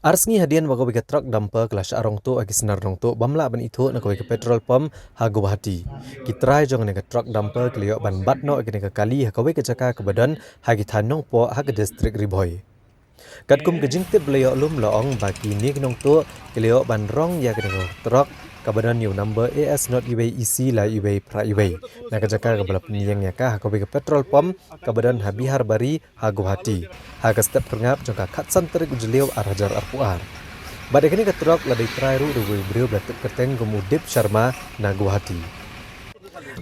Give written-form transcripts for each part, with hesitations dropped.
Arsngi hadian wago bega truk dumper kelas arong tu agi senar rong tu bamla ban itu nak ke petrol pump ha Guwahati. Kitrai jong ne truk dumper kliok ban batno agi ne kali ha kawe ke jaka ke badan ha gi thanong po ha ke district Riboy. Katkum ke jingte bleyo lum loong bagi ni gnong tu kliok ban rong ya ke truk kabadan new number AS not EC la pra nak ke jaka ke balap niang ya ka ha kawe ke petrol pump kabadan ha Bihar Bari ha Guwahati. Haga step perngap jangka katsan terik ujeliau arajar arpuar. Badai kini ketrok ladai trairu ruwe beriu belatuk kerteng gemudip Sharma na Guwahati.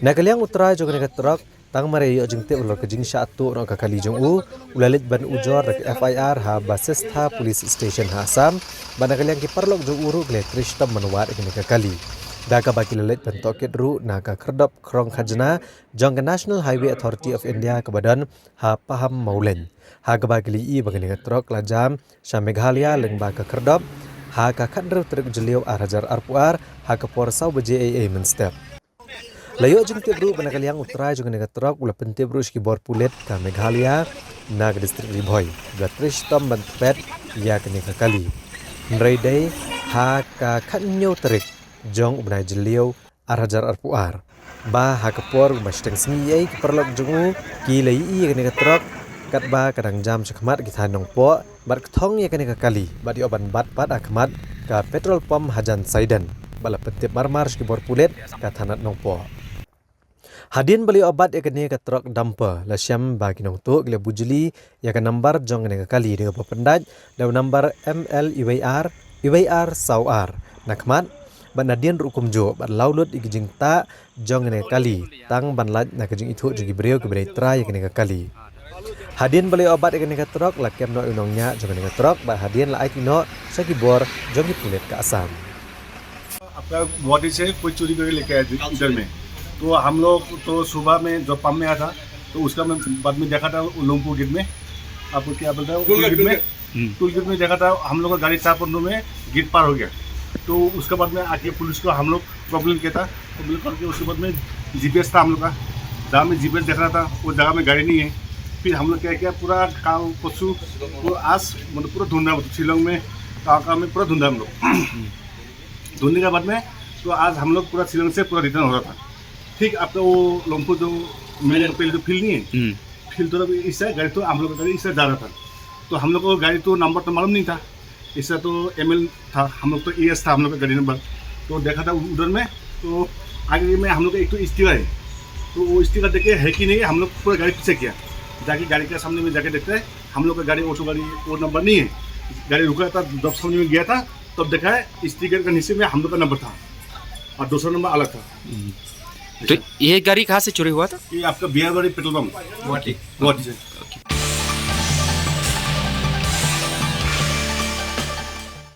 Nakaliang utara jangka ketrok tang marayo jengte ulur kejing syatu nak kali jong u ulalit ban ujor dak FIR ha Basestha Police Station ha Assam ban nakaliang kiparlok jong uru gle Trishtam manuat kini kali. Daga baki lelet pentokit ru naga kerdop krong khajna jangka National Highway Authority of India kebadan ha Paham Maulen. Ha bagi li bagani truk lajam Meghalaya leng baga kerdop ha ka khandru truk jeliau arajar arpuar ha ka porsau BJAA menstep. Layo jengte bru banakaliang utara jong nega truk ula pente bru ski bor pulet ka Meghalaya nag distrik Riboy. Gatrish tom bantpet ya kini kali. Nraidai ha ka khanyo terik jong ubnai jeliau arajar arpuar. Ba ha ka por basteng sniyai perlok jongu ki lai kini truk kat ba kadang jam sekmat kita nong po bat ketong ya kene kali bat yo ban bat akmat ka petrol pump Hajan Saidan bala petip marmar ski bor pulet ka thanat nong po hadin beli obat ya kene ka truk dumper la syam bagi nong tu gle bujuli ya ka number jong kene kali de pendaj da number ML SAUR nakmat ban nadian rukum jo bat laulut igijing ta jong kene kali tang ban laj na kejing itu jogi breu ke brei tra ya kene kali. Hadian beli obat ikan ikan truk lakem no unongnya jangan ikan truk bah hadian la aikino sagi bor jongi pulet ke Assam. आपका बॉडी से कोई चोरी करके लेके आए थे इधर में तो हम लोग तो सुबह में जब पंप में आया था तो उसका मैं बाद में देखा था उलमपुर गेट में आपको क्या बोलता है टूल गेट में देखा था हम लोग का गाड़ी 4-15 में गेट पार हो गया तो उसके बाद में आके पुलिस को हम लोग प्रॉब्लम किया था प्रॉब्लम करके उसके बाद में GPS था हम लोग का जहाँ में GPS देख रहा था वो जगह में गाड़ी नहीं है फिर हम लोग क्या किया पूरा काल पशु वो आज मतलब पूरा ढूंढा शिलोंग में काका में पूरा ढूंढा हम लोग ढूंढने के बाद में तो आज हम लोग पूरा शिलोंग से पूरा रिटर्न हो रहा था ठीक आपका वो लम्पू जो मेरे पहले तो फील्ड नहीं है फील्ड तो इससे गाड़ी तो हम लोग का गाड़ी इससे जा रहा था तो हम लोग को गाड़ी तो नंबर तो मालूम नहीं था इससे तो ML था हम लोग तो AS था हम लोग का गाड़ी नंबर तो देखा था उधर में तो आगे में हम लोग का एक तो स्टिकर है तो वो स्टिकर देखे है कि नहीं हम लोग पूरा गाड़ी पीछे किया जाके गाड़ी के सामने में जाके देखते हैं हम लोग का गाड़ी ऑटो गाड़ी वो नंबर नहीं है गाड़ी रुका था जब सामने में गया था तब देखा है स्टिकर के नीचे में हम लोग का नंबर था और दूसरा नंबर अलग था। तो ये गाड़ी कहाँ से चोरी हुआ था? ये आपका बिहार वाली पेट्रोल पंप गुवाहाटी से।